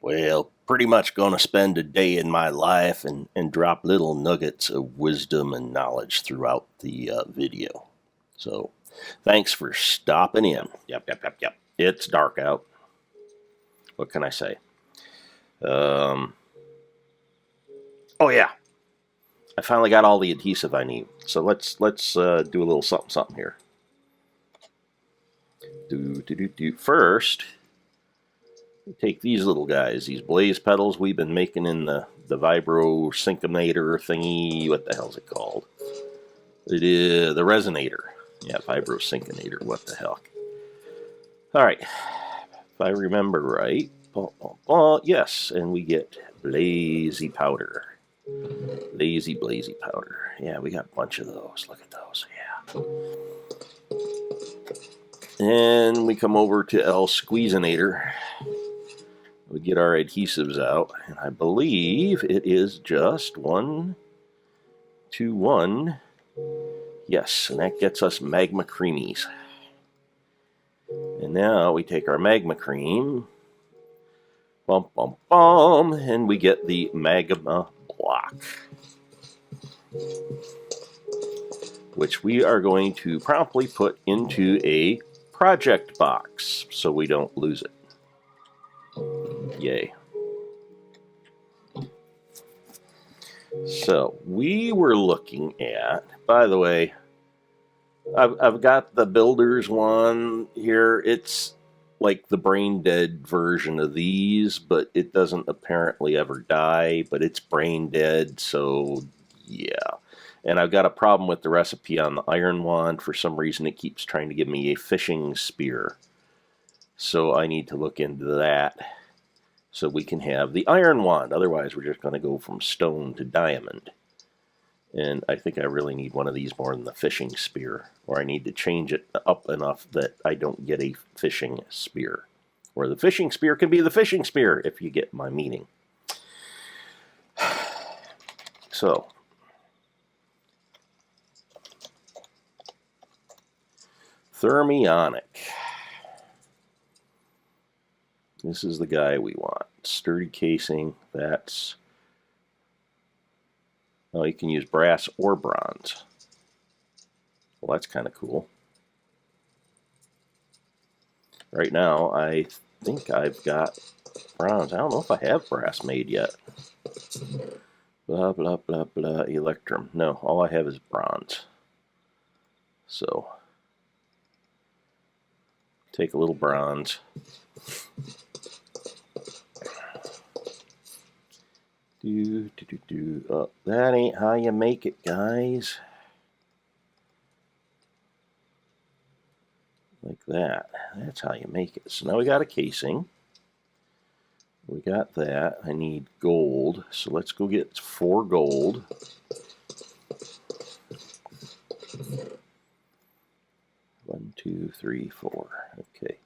Well, pretty much going to spend a day in my life and drop little nuggets of wisdom and knowledge throughout the video. So, thanks for stopping in. Yep. It's dark out. What can I say? Oh yeah, I finally got all the adhesive I need. So let's do a little something here. First, take these little guys, these blaze petals we've been making in the vibro synconator thingy. What the hell's it called? It is the resonator. Yeah, vibro synconator. What the heck? All right, if I remember right. Yes, and we get blazy powder. Lazy blazy powder. Yeah, we got a bunch of those. Look at those. Yeah. And we come over to L Squeezinator. We get our adhesives out, and I believe it is just 1, 2, 1. Yes, and that gets us magma creamies. And now we take our magma cream, and we get the magma block, which we are going to promptly put into a project box so we don't lose it. Yay. So we were looking at, by the way, I've got the builder's one here. It's like the brain dead version of these, but it doesn't apparently ever die, but it's brain dead, so yeah. And I've got a problem with the recipe on the iron wand. For some reason it keeps trying to give me a fishing spear. So I need to look into that so we can have the iron wand. Otherwise we're just going to go from stone to diamond. And I think I really need one of these more than the fishing spear. Or I need to change it up enough that I don't get a fishing spear. Or the fishing spear can be the fishing spear, if you get my meaning. So, thermionic. This is the guy we want. Sturdy casing, that's... Oh, you can use brass or bronze. Well, that's kind of cool. Right now, I think I've got bronze. I don't know if I have brass made yet. Blah, blah, blah, blah, electrum. No, all I have is bronze. So, take a little bronze. Oh, that ain't how you make it, guys. Like that. That's how you make it. So now we got a casing. We got that. I need gold. So let's go get 4 gold. One, 2, 3, 4. Okay.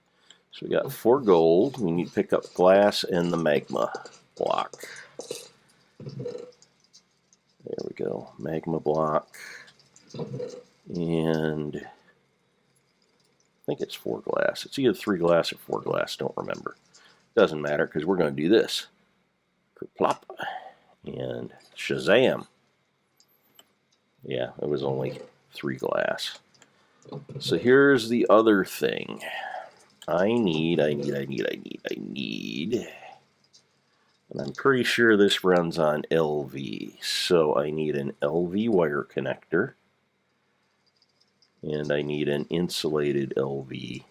So we got 4 gold. We need to pick up glass and the magma block. There we go. Magma block. And I think it's 4 glass. It's either 3 glass or 4 glass. Don't remember. Doesn't matter because we're going to do this. Plop. And shazam. Yeah, it was only 3 glass. So here's the other thing. I need. And I'm pretty sure this runs on LV. So I need an LV wire connector. And I need an insulated LV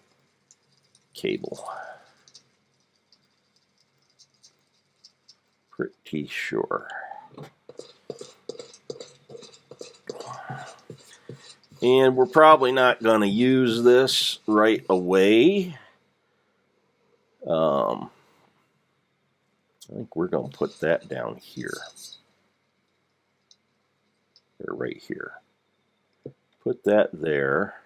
cable. Pretty sure. And we're probably not going to use this right away. I think we're going to put that down here. Or right here. Put that there.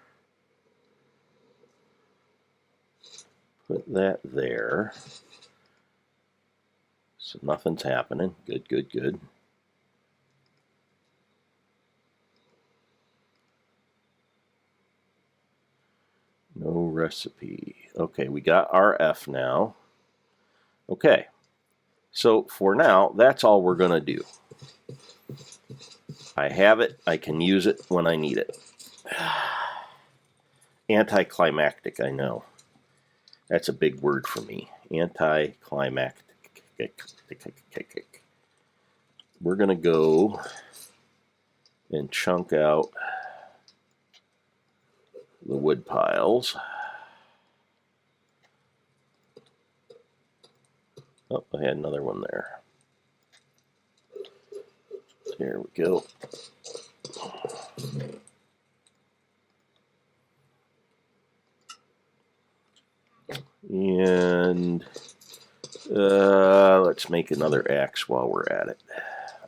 Put that there. So nothing's happening. Good. No recipe. Okay, we got RF now. Okay, So for now, that's all we're going to do. I have it. I can use it when I need it. Anticlimactic, I know. That's a big word for me. Anticlimactic. We're going to go and chunk out the wood piles. Oh, I had another one there. There we go. And let's make another axe while we're at it.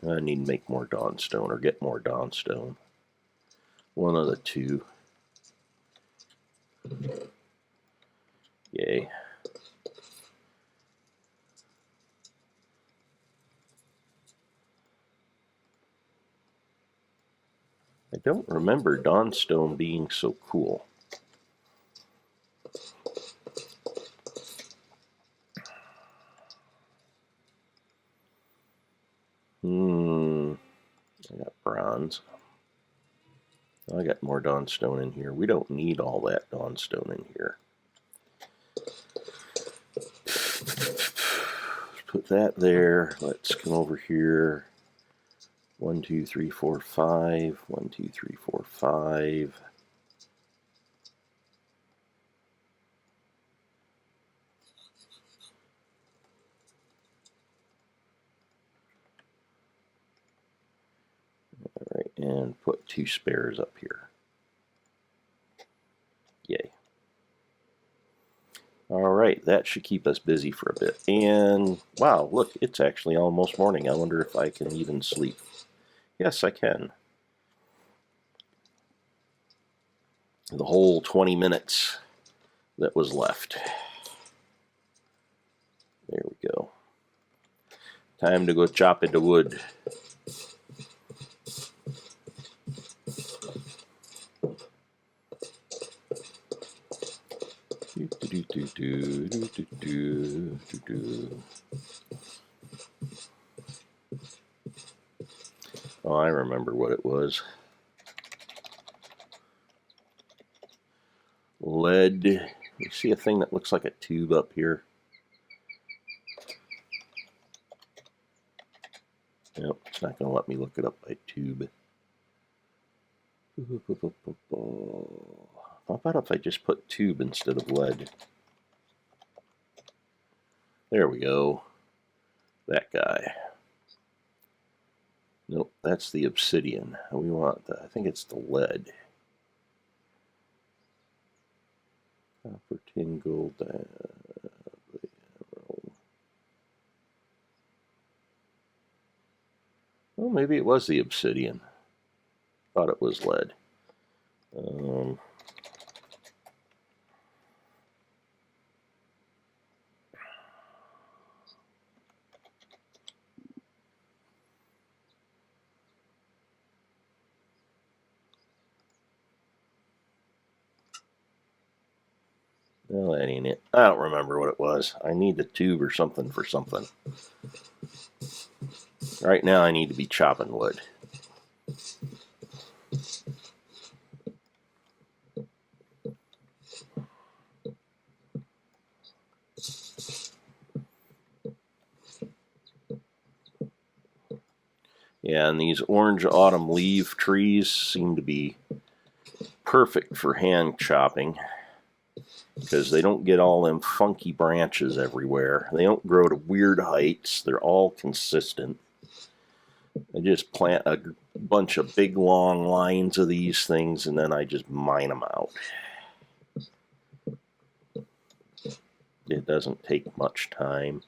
I need to make more dawnstone or get more dawnstone. One of the two. Yay. I don't remember dawnstone being so cool. I got bronze. I got more dawnstone in here. We don't need all that dawnstone in here. Put that there. Let's come over here. 1, 2, 3, 4, 5. 1, 2, 3, 4, 5. All right, and put 2 spares up here. Yay. All right, that should keep us busy for a bit. And wow, look, it's actually almost morning. I wonder if I can even sleep. Yes, I can. The whole 20 minutes that was left. There we go. Time to go chop into wood. Oh, I remember what it was. Lead. You see a thing that looks like a tube up here? Nope, it's not going to let me look it up by tube. How about if I just put tube instead of lead? There we go. That guy. Nope, that's the obsidian. We want the, I think it's the lead. Copper, tin, gold, well, maybe it was the obsidian. Thought it was lead. Well, that ain't it. I don't remember what it was. I need the tube or something for something. Right now I need to be chopping wood. Yeah, and these orange autumn leaf trees seem to be perfect for hand chopping because they don't get all them funky branches everywhere. They don't grow to weird heights. They're all consistent. I just plant a bunch of big long lines of these things and then I just mine them out. It doesn't take much time.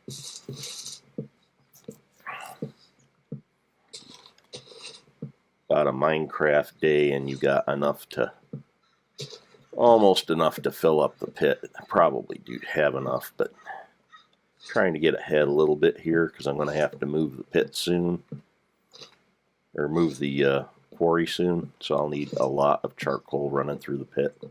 About a Minecraft day and you got enough to, almost enough to fill up the pit. I probably do have enough, but trying to get ahead a little bit here because I'm going to have to move the pit soon, or move the quarry soon, so I'll need a lot of charcoal running through the pit.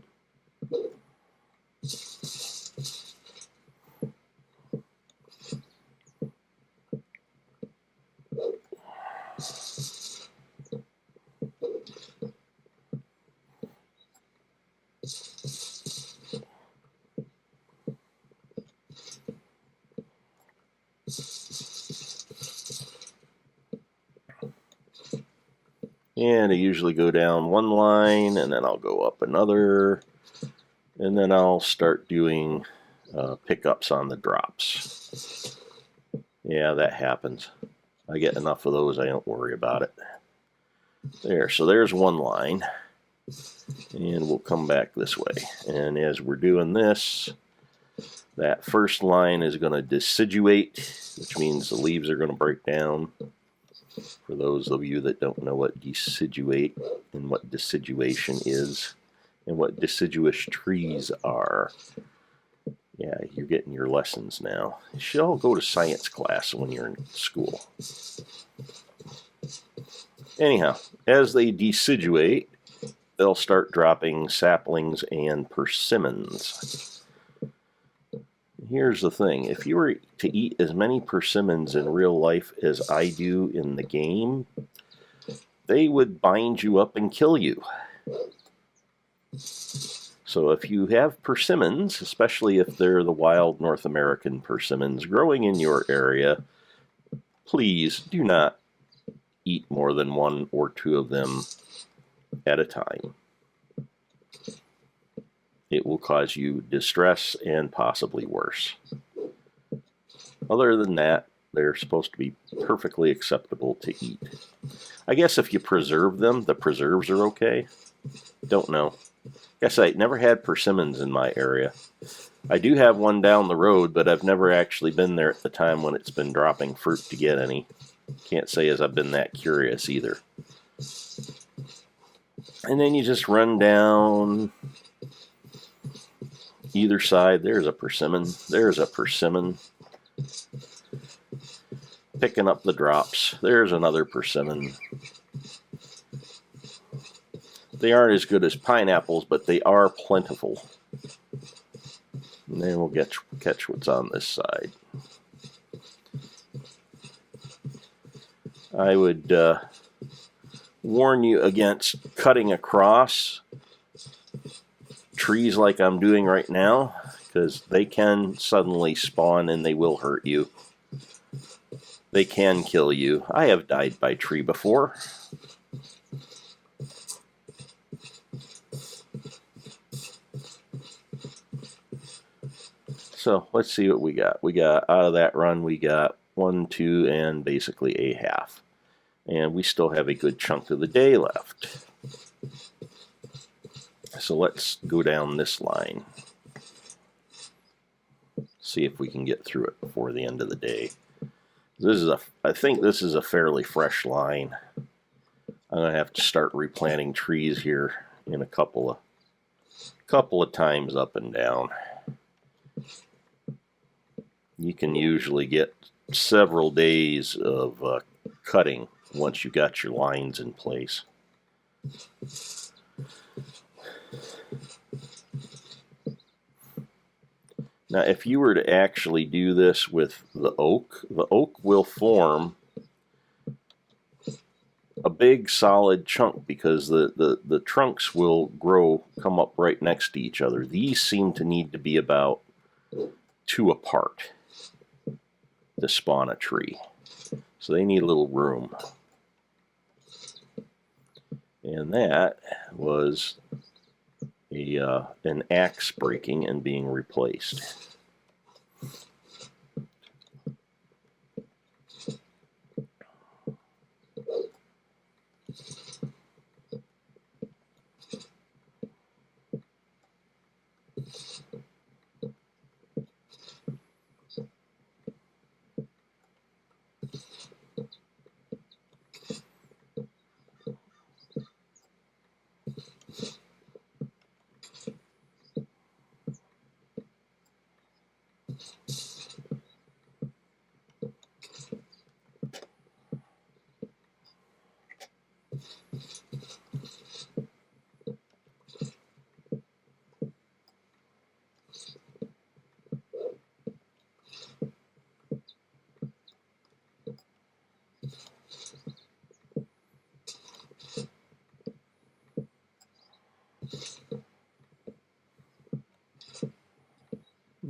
And I usually go down one line, and then I'll go up another, and then I'll start doing pickups on the drops. Yeah, that happens. I get enough of those, I don't worry about it. There, so there's one line. And we'll come back this way. And as we're doing this, that first line is going to deciduate, which means the leaves are going to break down. For those of you that don't know what deciduate and what deciduation is, and what deciduous trees are, yeah, you're getting your lessons now. You should all go to science class when you're in school. Anyhow, as they deciduate, they'll start dropping saplings and persimmons. Here's the thing. If you were to eat as many persimmons in real life as I do in the game, they would bind you up and kill you. So if you have persimmons, especially if they're the wild North American persimmons growing in your area, please do not eat more than 1 or 2 of them at a time. It will cause you distress and possibly worse. Other than that, they're supposed to be perfectly acceptable to eat. I guess if you preserve them, the preserves are okay. Don't know. Guess I never had persimmons in my area. I do have one down the road, but I've never actually been there at the time when it's been dropping fruit to get any. Can't say as I've been that curious either. And then you just run down either side. There's a persimmon. There's a persimmon. Picking up the drops. There's another persimmon. They aren't as good as pineapples, but they are plentiful. And then we'll catch what's on this side. I would warn you against cutting across trees like I'm doing right now, because they can suddenly spawn and they will hurt you. They can kill you. I have died by tree before. So let's see what we got. We got out of that run, we got 1, 2, and basically a half. And we still have a good chunk of the day left. So let's go down this line. See if we can get through it before the end of the day. I think this is a fairly fresh line. I'm gonna have to start replanting trees here in a couple of times up and down. You can usually get several days of cutting once you got your lines in place. Now, if you were to actually do this with the oak will form a big solid chunk because the trunks will come up right next to each other. These seem to need to be about 2 apart to spawn a tree. So they need a little room. And that was an axe breaking and being replaced.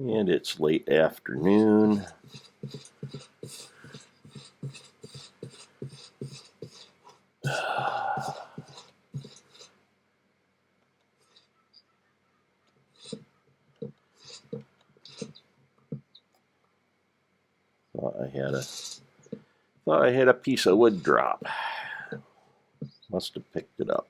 And it's late afternoon. Thought I had a piece of wood drop. Must have picked it up.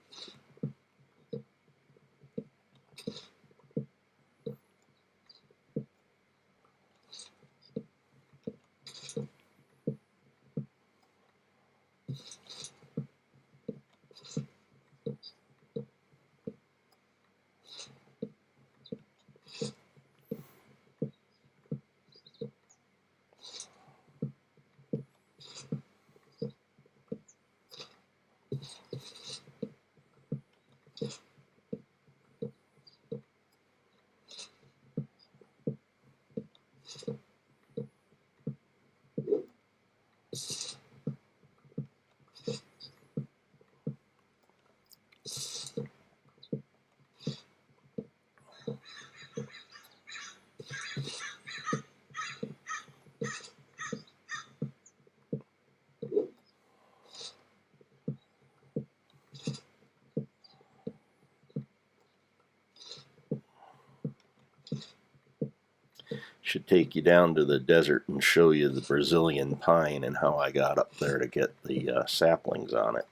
Should take you down to the desert and show you the Brazilian pine and how I got up there to get the saplings on it.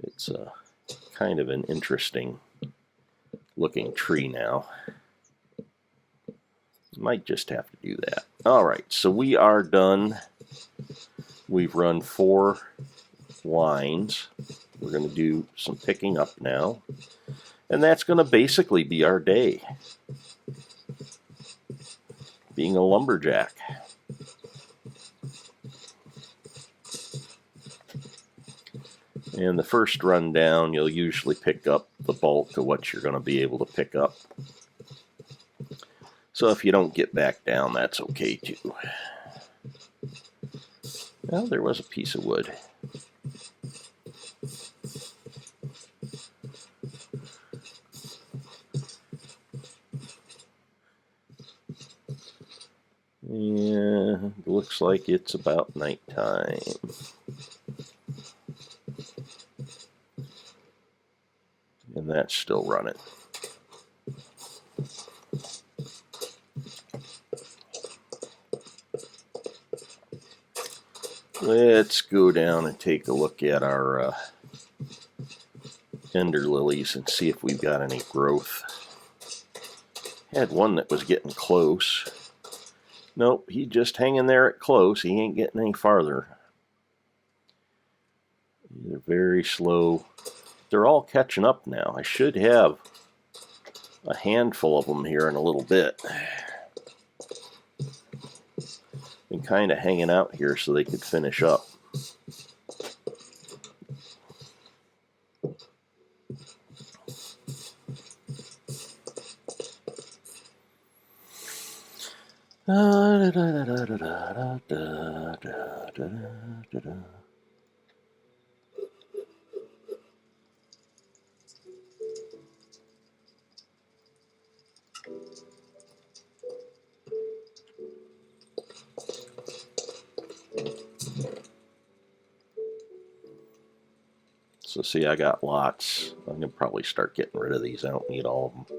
It's kind of an interesting looking tree now. Might just have to do that. All right, so we are done. We've run 4 lines. We're going to do some picking up now. And that's going to basically be our day, being a lumberjack. And the first run down, you'll usually pick up the bulk of what you're going to be able to pick up. So if you don't get back down, that's okay too. Well, there was a piece of wood. Yeah, looks like it's about nighttime. And that's still running. Let's go down and take a look at our ender lilies and see if we've got any growth. Had one that was getting close. Nope, he's just hanging there at close. He ain't getting any farther. They're very slow. They're all catching up now. I should have a handful of them here in a little bit. Been kind of hanging out here so they could finish up. So see, I got lots. I'm going to probably start getting rid of these. I don't need all of them.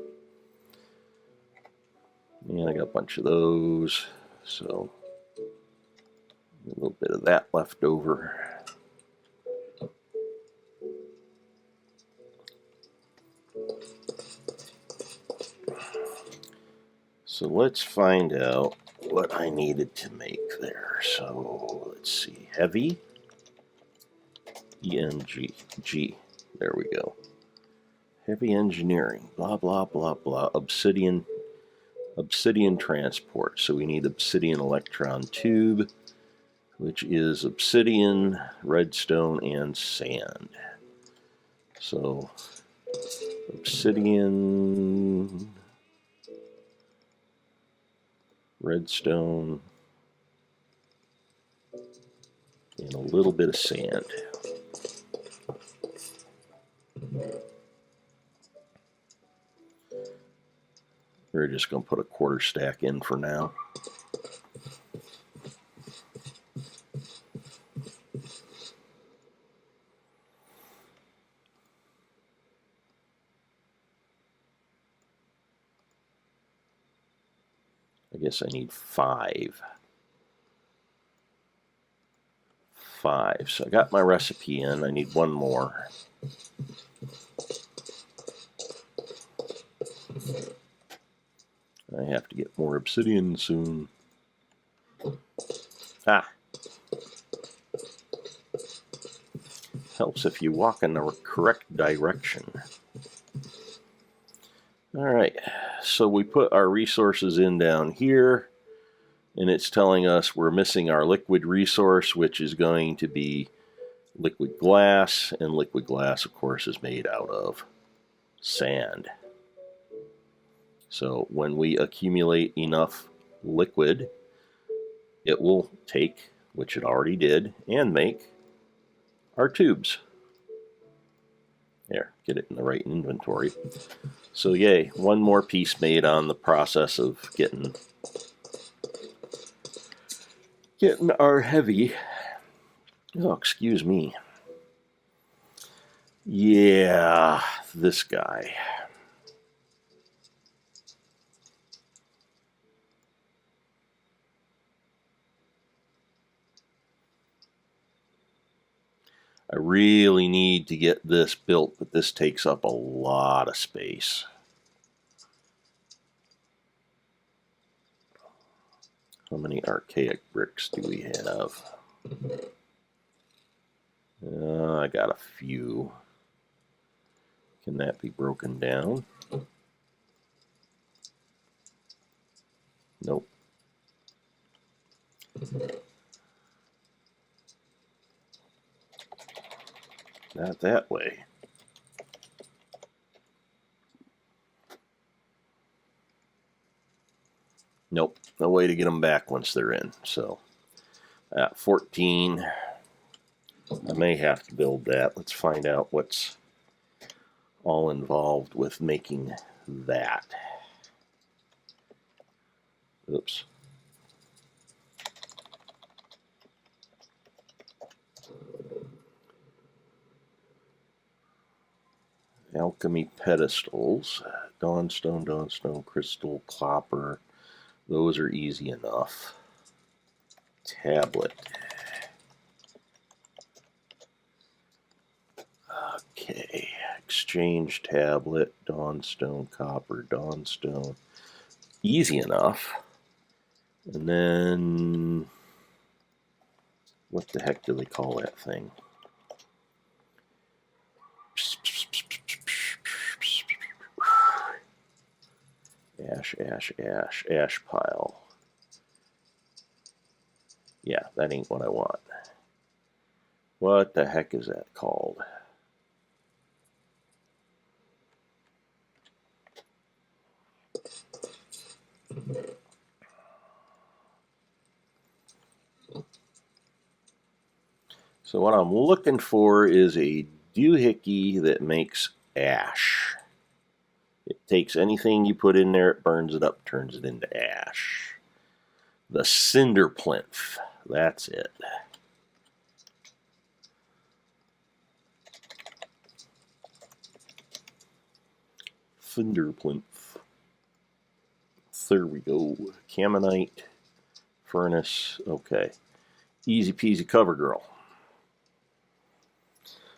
And I got a bunch of those. So a little bit of that left over. So let's find out what I needed to make there. So let's see. Heavy. ENG. There we go. Heavy engineering. Blah, blah, blah, blah. Obsidian transport. So we need obsidian electron tube, which is obsidian, redstone, and sand. So obsidian, redstone, and a little bit of sand. We're just going to put a quarter stack in for now. I guess I need 5. 5. So I got my recipe in. I need 1 more. I have to get more obsidian soon. Ah. Helps if you walk in the correct direction. Alright, so we put our resources in down here, and it's telling us we're missing our liquid resource, which is going to be liquid glass, and liquid glass, of course, is made out of sand. So when we accumulate enough liquid, it will take, which it already did, and make our tubes. There, get it in the right inventory. So yay, 1 more piece made on the process of getting our heavy. Oh, excuse me. Yeah, this guy. I really need to get this built, but this takes up a lot of space. How many archaic bricks do we have? I got a few. Can that be broken down? Nope. Not that way. Nope, no way to get them back once they're in. So, 14. I may have to build that. Let's find out what's all involved with making that. Oops. Alchemy pedestals, dawnstone, crystal, copper. Those are easy enough. Tablet. Okay, exchange tablet, dawnstone, copper, dawnstone. Easy enough. And then, what the heck do they call that thing? Ash pile. Yeah, that ain't what I want. What the heck is that called? So what I'm looking for is a doohickey that makes ash. It takes anything you put in there, it burns it up, turns it into ash. The cinder plinth, that's it. Cinder plinth. There we go. Caminite, furnace, okay. Easy peasy cover girl.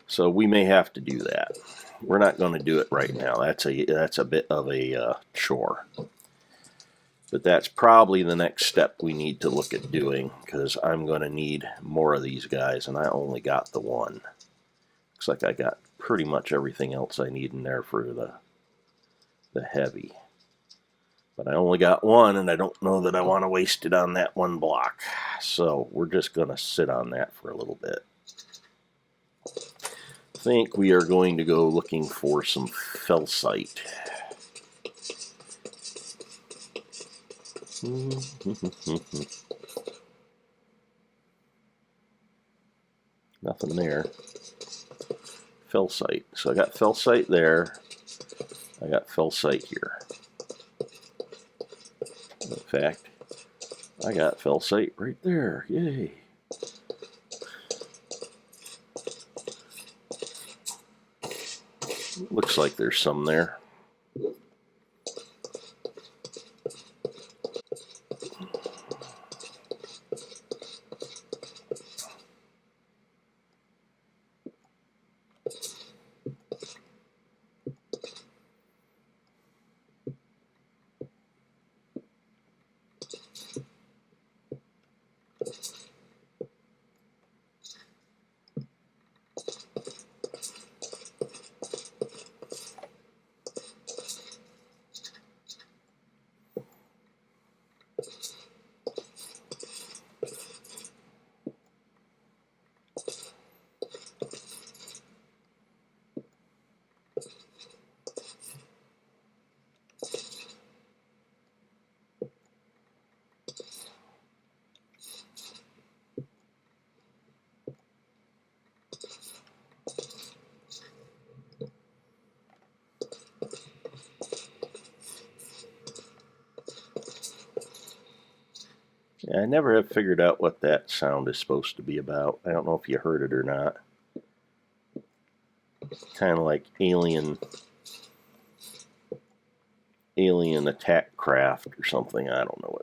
So we may have to do that. We're not going to do it right now. That's a bit of a chore. But that's probably the next step we need to look at doing, because I'm going to need more of these guys, and I only got the one. Looks like I got pretty much everything else I need in there for the heavy. But I only got one, and I don't know that I want to waste it on that one block. So we're just going to sit on that for a little bit. I think we are going to go looking for some felsite. Nothing there. Felsite. So I got felsite there. I got felsite here. In fact, I got felsite right there. Yay. Looks like there's some there. Yeah, I never have figured out what that sound is supposed to be about. I don't know if you heard it or not. Kind of like alien attack craft or something. I don't know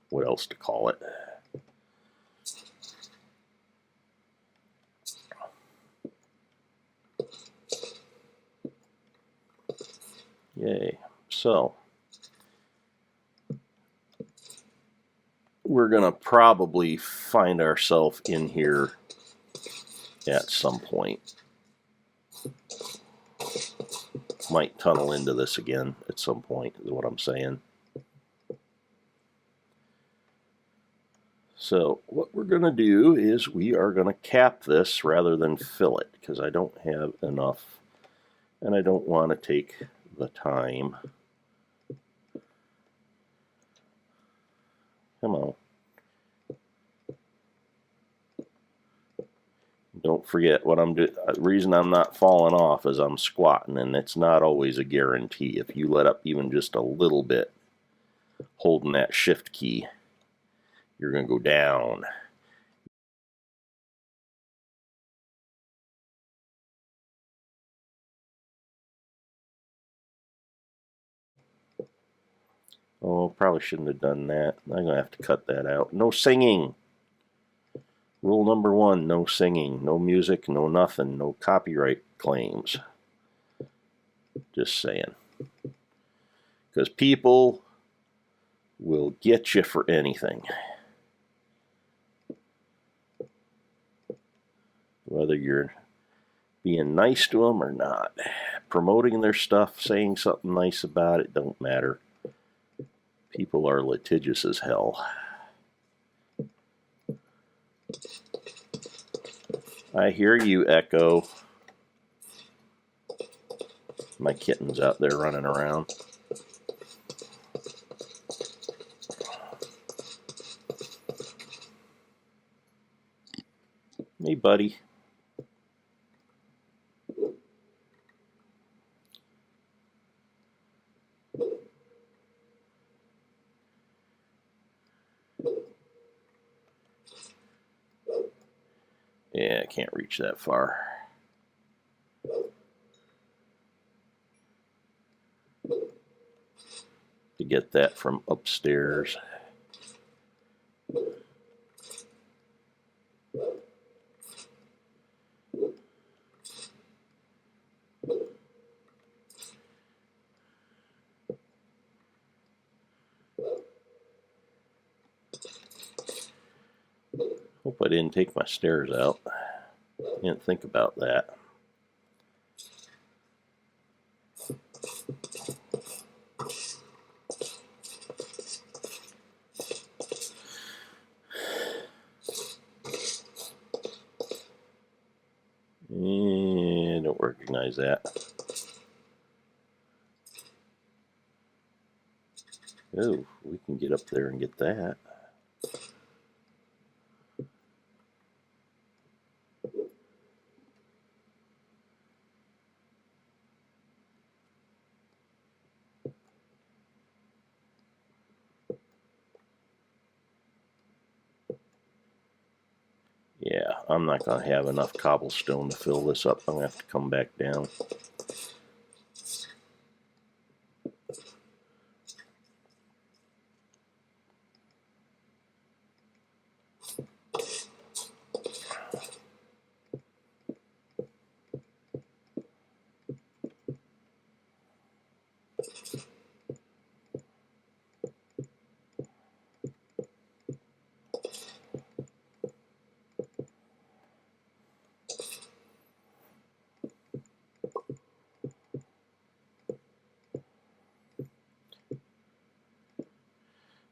what else to call it. Yay. So we're gonna probably find ourselves in here at some point. Might tunnel into this again at some point, is what I'm saying. So what we're going to do is we are going to cap this rather than fill it, because I don't have enough, and I don't want to take the time. Come on. Don't forget what I'm doing. The reason I'm not falling off is I'm squatting, and it's not always a guarantee. If you let up even just a little bit, holding that shift key, you're going to go down. Oh, probably shouldn't have done that. I'm going to have to cut that out. No singing. Rule number 1, no singing, no music, no nothing, no copyright claims. Just saying. Because people will get you for anything. Whether you're being nice to them or not. Promoting their stuff, saying something nice about it, don't matter. People are litigious as hell. I hear you, Echo. My kitten's out there running around. Hey, buddy. Yeah, I can't reach that far. To get that from upstairs. Hope I didn't take my stairs out. Didn't think about that. I don't recognize that. Oh, we can get up there and get that. Yeah, I'm not going to have enough cobblestone to fill this up. I'm going to have to come back down.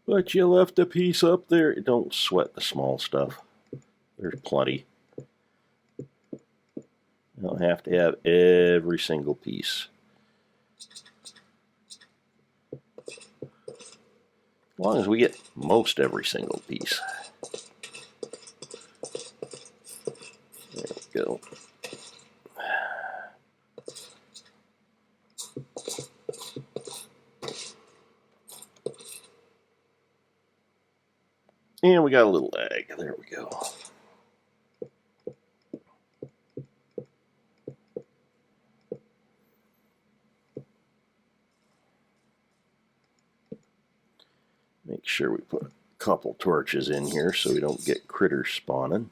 But you left a piece up there. Don't sweat the small stuff. There's plenty. You don't have to have every single piece. As long as we get most every single piece. There we go. And we got a little egg. There we go. Make sure we put a couple torches in here so we don't get critters spawning.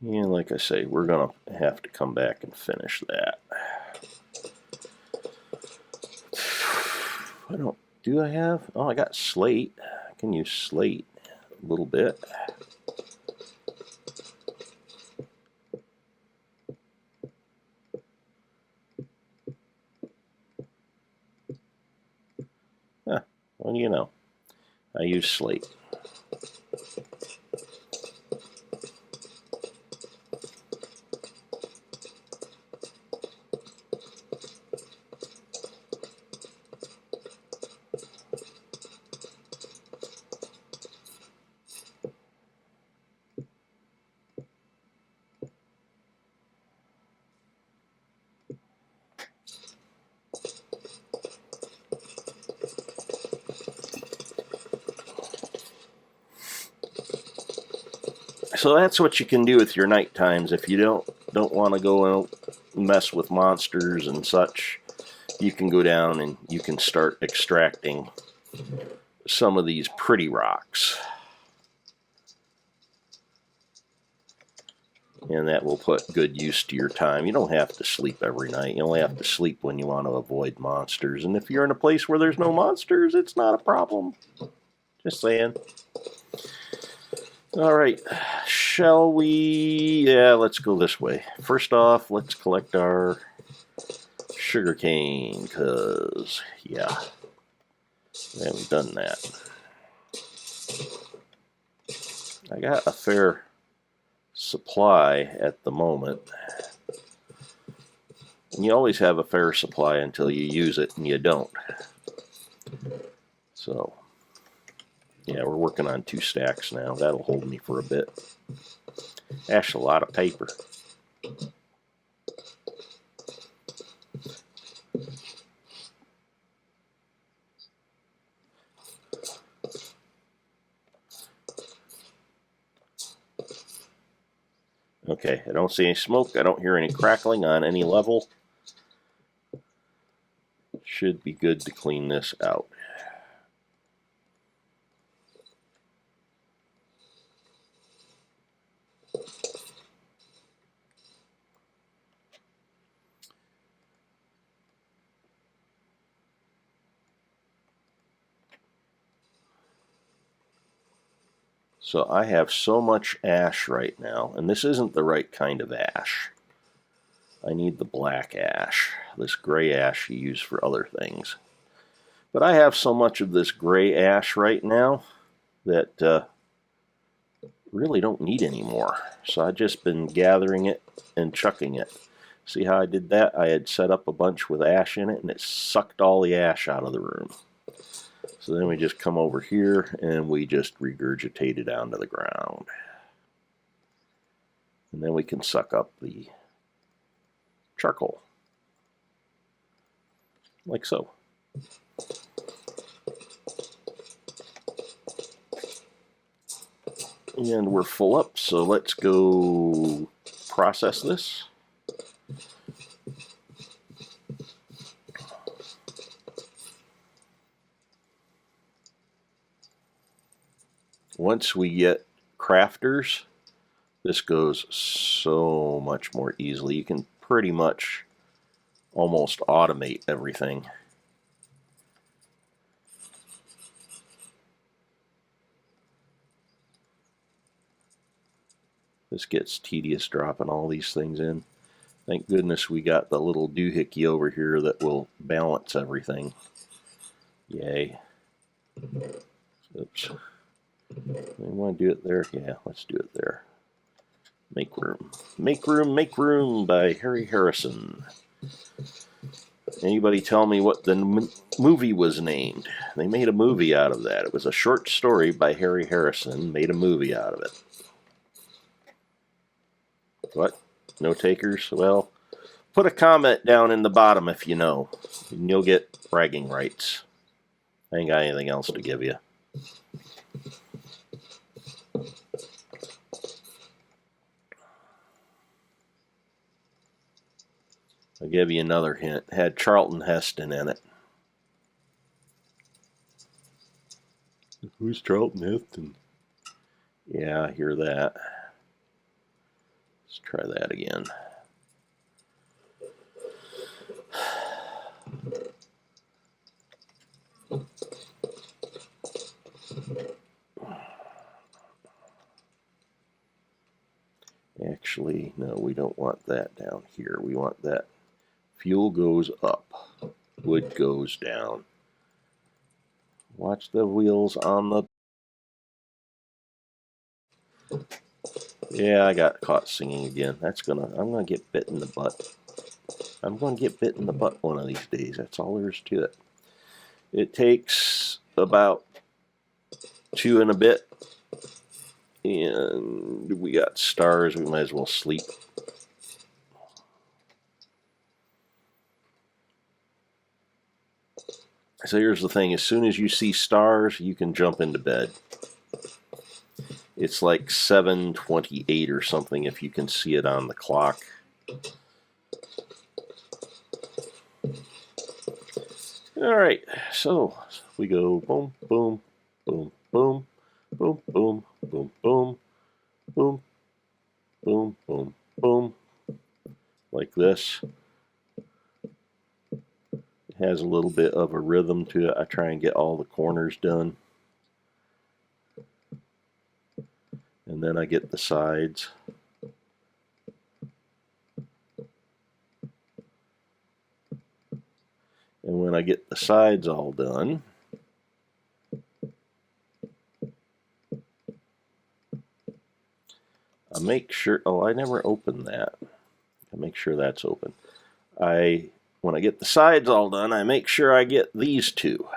And like I say, we're going to have to come back and finish that. Do I have? Oh, I got slate. I can use slate a little bit. Well, you know, I use slate. So that's what you can do with your night times if you don't want to go and mess with monsters and such. You can go down and you can start extracting some of these pretty rocks. And that will put good use to your time. You don't have to sleep every night. You only have to sleep when you want to avoid monsters. And if you're in a place where there's no monsters, it's not a problem. Just saying. All right, shall we? Yeah, let's go this way. First off, let's collect our sugarcane, because, yeah, we haven't done that. I got a fair supply at the moment. And you always have a fair supply until you use it, and you don't. So, yeah, we're working on 2 stacks now. That'll hold me for a bit. That's a lot of paper. Okay, I don't see any smoke. I don't hear any crackling on any level. Should be good to clean this out. So I have so much ash right now, and this isn't the right kind of ash. I need the black ash, this gray ash you use for other things. But I have so much of this gray ash right now that really don't need any more. So I've just been gathering it and chucking it. See how I did that? I had set up a bunch with ash in it, and it sucked all the ash out of the room. So then we just come over here and we just regurgitate it down to the ground. And then we can suck up the charcoal. Like so. And we're full up, so let's go process this. Once we get crafters, this goes so much more easily. You can pretty much almost automate everything. This gets tedious dropping all these things in. Thank goodness we got the little doohickey over here that will balance everything. Yay. Oops. We want to do it there? Yeah, let's do it there. Make Room. Make Room, Make Room by Harry Harrison. Anybody tell me what the movie was named? They made a movie out of that. It was a short story by Harry Harrison, made a movie out of it. What? No takers? Well, Put a comment down in the bottom if you know, and you'll get bragging rights. I ain't got anything else to give you. I'll give you another hint. It had Charlton Heston in it. Who's Charlton Heston? Yeah, I hear that. Let's try that again. Actually, no, we don't want that down here. We want that. Fuel goes up. Wood goes down. Watch the wheels on the... Yeah, I got caught singing again. I'm gonna get bit in the butt. I'm gonna get bit in the butt one of these days. That's all there is to it. It takes about 2 and a bit. And we got stars. We might as well sleep. So here's the thing. As soon as you see stars, you can jump into bed. It's like 7:28 or something if you can see it on the clock. All right, so we go boom, boom, boom, boom, boom, boom, boom, boom, boom, boom, boom, boom, like this. It has a little bit of a rhythm to it. I try and get all the corners done. And then I get the sides. And when I get the sides all done, I make sure, oh, I never opened that. I make sure that's open. When I get the sides all done, I make sure I get these two.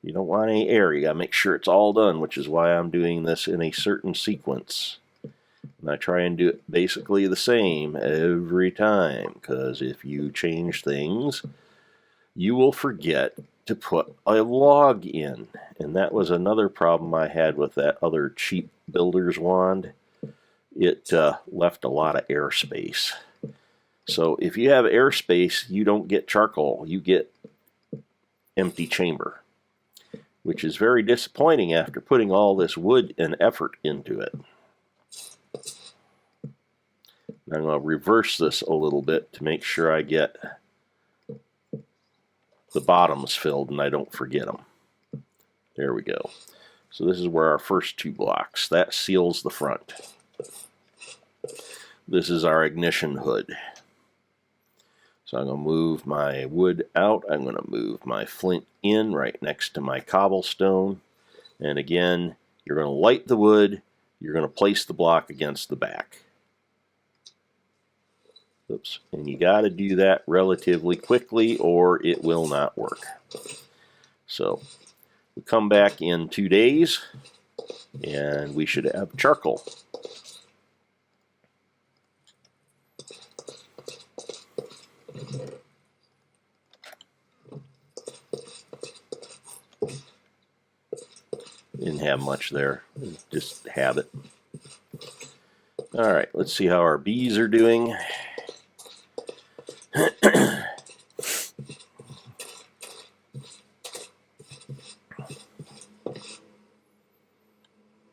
You don't want any air. You gotta make sure it's all done, which is why I'm doing this in a certain sequence. And I try and do it basically the same every time, because if you change things, you will forget to put a log in. And that was another problem I had with that other cheap builder's wand. It left a lot of airspace. So if you have airspace, you don't get charcoal. You get empty chamber, which is very disappointing after putting all this wood and effort into it. I'm going to reverse this a little bit to make sure I get the bottoms filled and I don't forget them. There we go. So this is where our first 2 blocks. That seals the front. This is our ignition hood. So I'm going to move my wood out. I'm going to move my flint in right next to my cobblestone. And again, you're going to light the wood. You're going to place the block against the back. Oops. And you got to do that relatively quickly or it will not work. So we come back in 2 days and we should have charcoal. Didn't have much there, just have it. All right, let's see how our bees are doing.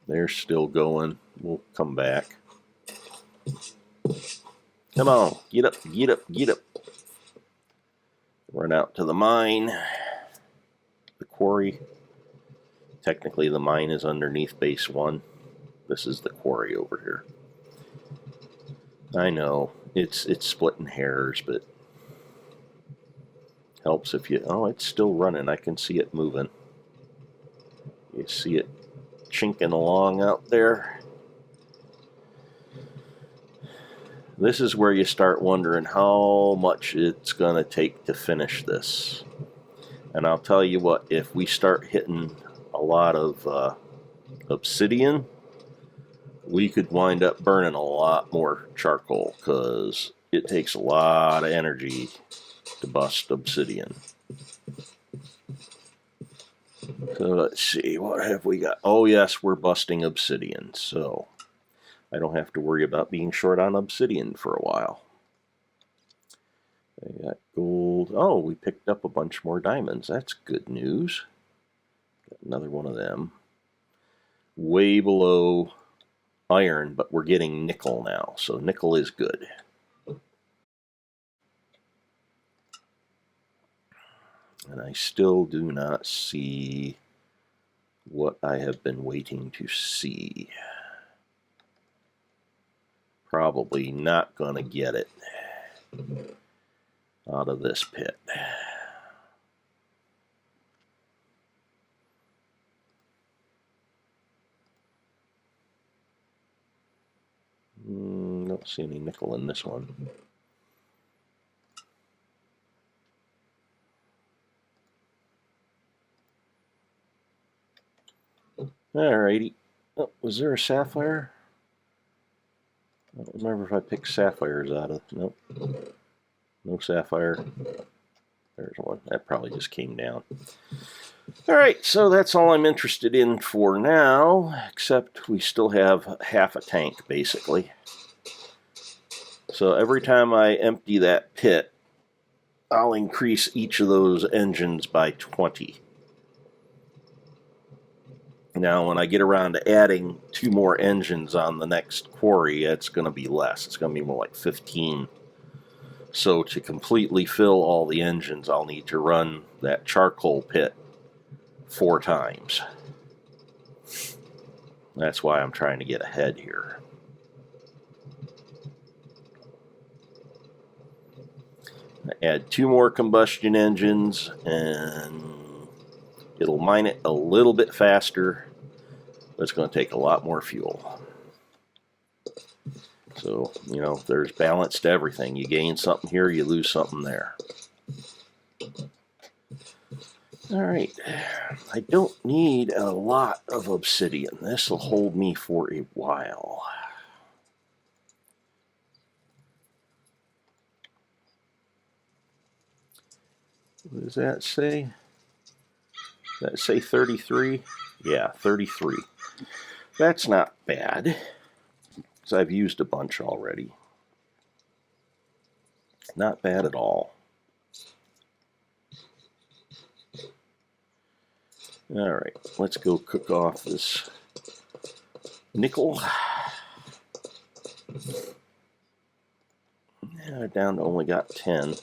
They're still going. We'll come back. Come on, get up, get up, get up. Run out to the mine, the quarry. Technically, the mine is underneath base 1. This is the quarry over here. I know, it's splitting hairs, but helps if you... Oh, it's still running. I can see it moving. You see it chinking along out there. This is where you start wondering how much it's going to take to finish this. And I'll tell you what, if we start hitting a lot of obsidian, we could wind up burning a lot more charcoal, because it takes a lot of energy to bust obsidian. So let's see, what have we got? Oh yes, we're busting obsidian, so I don't have to worry about being short on obsidian for a while. I got gold. Oh, we picked up a bunch more diamonds. That's good news. Got another one of them. Way below iron, but we're getting nickel now, so nickel is good. And I still do not see what I have been waiting to see. Probably not gonna get it out of this pit. Don't see any nickel in this one. Alrighty. Oh, was there a sapphire? I don't remember if I picked sapphires out of. Nope. No sapphire. There's one. That probably just came down. Alright, so that's all I'm interested in for now, except we still have half a tank, basically. So every time I empty that pit, I'll increase each of those engines by 20. Now, when I get around to adding 2 more engines on the next quarry, it's going to be less. It's going to be more like 15. So to completely fill all the engines, I'll need to run that charcoal pit 4 times. That's why I'm trying to get ahead here. Add 2 more combustion engines, and it'll mine it a little bit faster, but it's going to take a lot more fuel. So, you know, there's balance to everything. You gain something here, you lose something there. Alright, I don't need a lot of obsidian. This will hold me for a while. What does that say? Does that say 33? Yeah, 33. That's not bad, because I've used a bunch already. Not bad at all. Alright, let's go cook off this nickel. Yeah, down to only got 10.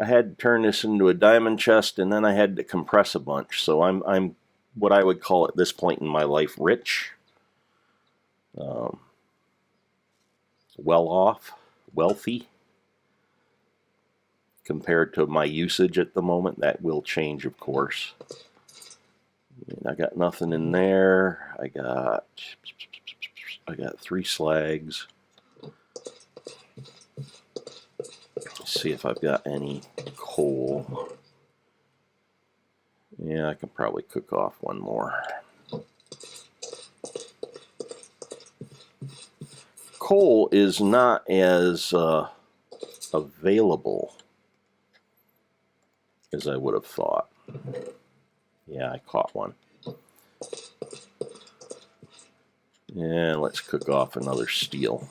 I had to turn this into a diamond chest, and then I had to compress a bunch. So I'm what I would call at this point in my life rich, well off, wealthy. Compared to my usage at the moment, that will change, of course. And I got nothing in there. I got 3 slags. Let's see if I've got any coal. Yeah, I can probably cook off 1 more. Coal is not as available as I would have thought. Yeah, I caught one. And let's cook off another steel.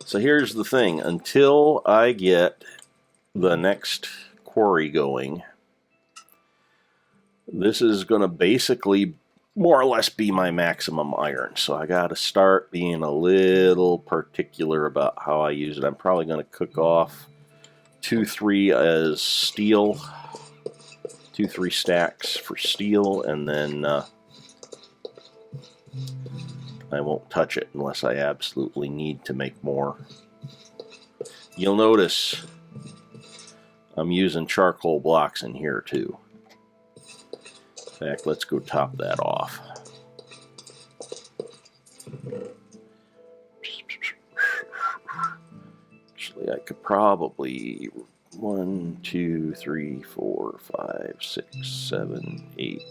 So here's the thing, until I get the next quarry going, this is going to basically more or less be my maximum iron. So I got to start being a little particular about how I use it. I'm probably going to cook off 2-3 as steel, 2-3 stacks for steel, and then I won't touch it unless I absolutely need to make more. You'll notice I'm using charcoal blocks in here too. In fact, let's go top that off. Actually, I could probably 1, 2, 3, 4, 5, 6, 7, 8,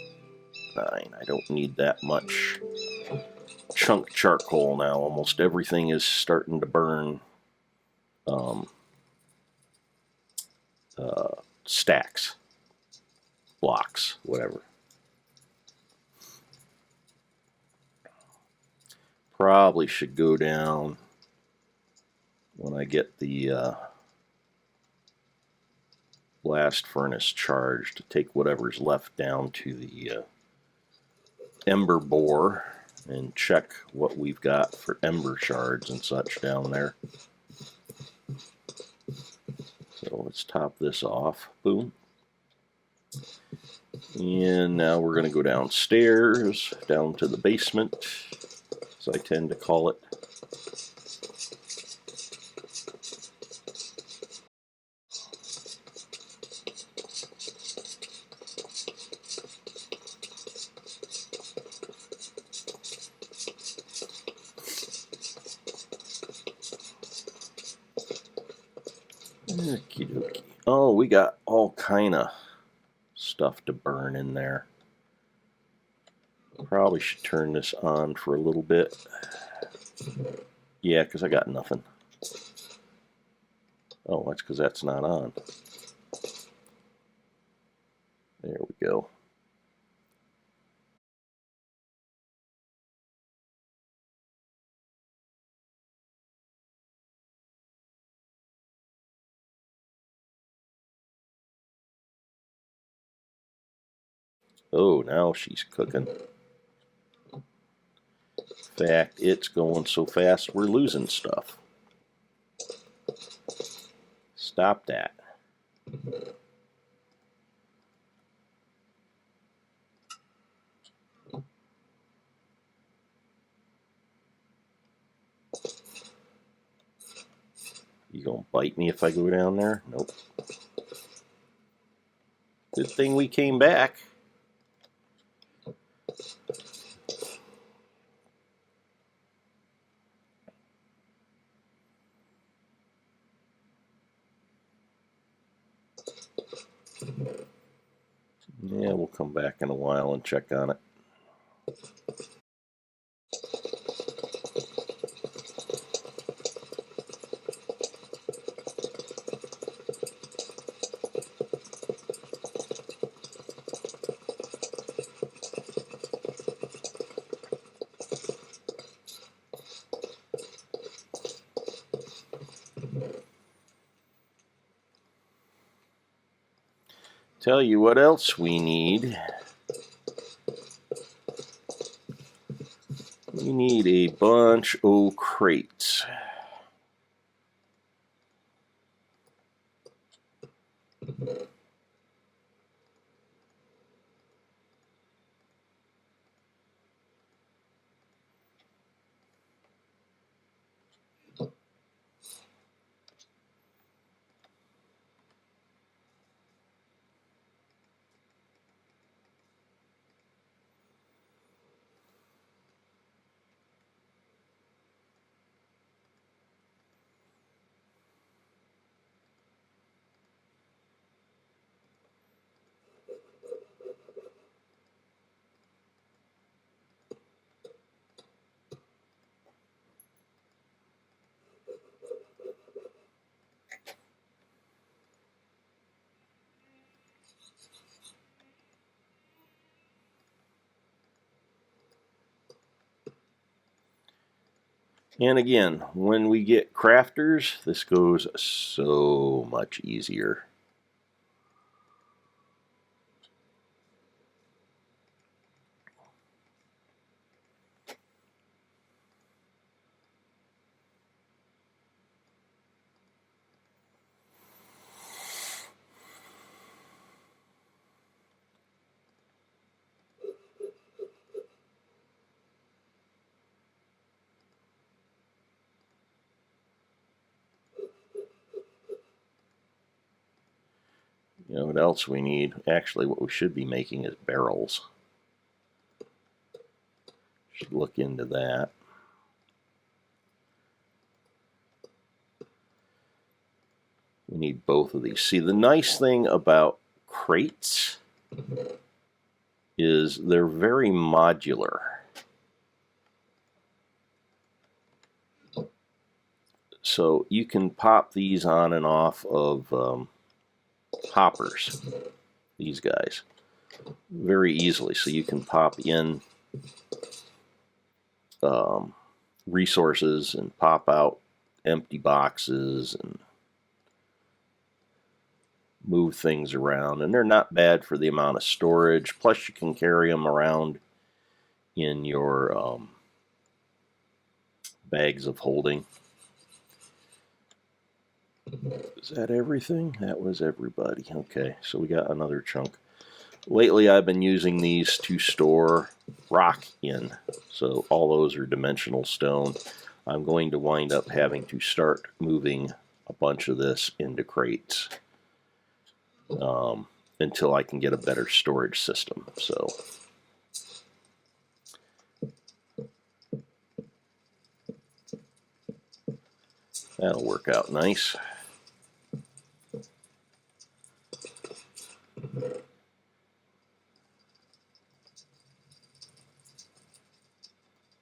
9. I don't need that much chunk charcoal now. Almost everything is starting to burn stacks, blocks, whatever. Probably should go down when I get the blast furnace charged to take whatever's left down to the ember bore and check what we've got for ember shards and such down there. So let's top this off. Boom. And now we're going to go downstairs, down to the basement, as I tend to call it. Okie dokie. Oh, we got all kind of stuff to burn in there. Probably should turn this on for a little bit. Yeah, because I got nothing. Oh, that's because that's not on. There we go. Oh, now she's cooking. In fact, it's going so fast we're losing stuff. Stop that. You gonna bite me if I go down there? Nope. Good thing we came back. Yeah, we'll come back in a while and check on it. Tell you what else we need. We need a bunch of crates. And again, when we get crafters, this goes so much easier. You know what else we need? Actually, what we should be making is barrels. Should look into that. We need both of these. See, the nice thing about crates is they're very modular. So you can pop these on and off of hoppers, these guys, very easily. So you can pop in resources and pop out empty boxes and move things around, and they're not bad for the amount of storage. Plus you can carry them around in your bags of holding. Is that everything? That was everybody. Okay, so we got another chunk. Lately I've been using these to store rock in, so all those are dimensional stone. I'm going to wind up having to start moving a bunch of this into crates until I can get a better storage system. So that'll work out nice.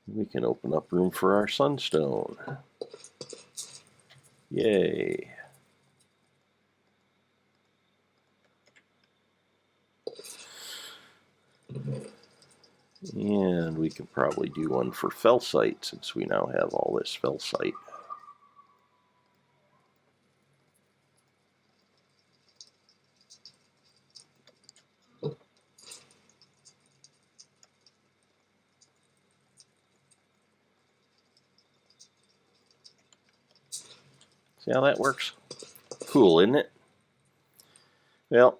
We can open up room for our sunstone. Yay. And we can probably do one for felsite since we now have all this felsite. See how that works? Cool, isn't it? Well,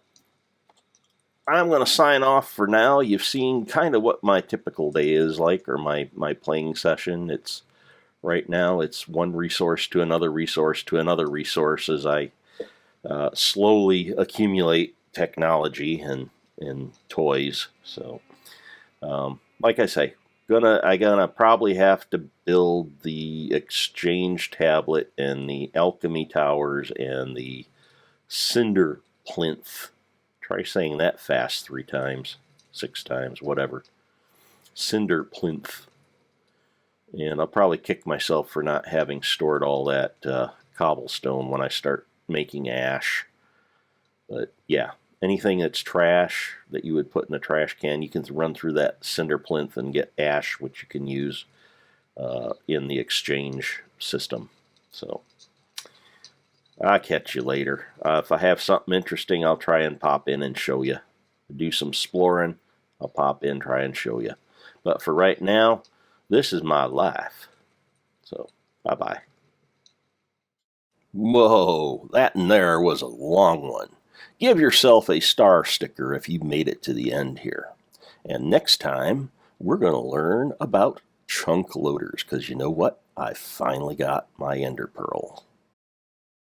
I'm going to sign off for now. You've seen kind of what my typical day is like, or my playing session. It's right now it's one resource to another resource to another resource as I slowly accumulate technology and toys. So, like I say, I gonna probably have to build the exchange tablet and the alchemy towers and the cinder plinth. Try saying that fast 3 times, 6 times, whatever. Cinder plinth. And I'll probably kick myself for not having stored all that cobblestone when I start making ash. But yeah, anything that's trash that you would put in a trash can, you can run through that cinder plinth and get ash, which you can use in the exchange system. So I'll catch you later. If I have something interesting, I'll try and pop in and show you. Do some exploring, I'll pop in, try and show you. But for right now, this is my life. So, bye-bye. Whoa, that in there was a long one. Give yourself a star sticker if you made it to the end here. And next time, we're going to learn about chunk loaders, because you know what? I finally got my ender pearl.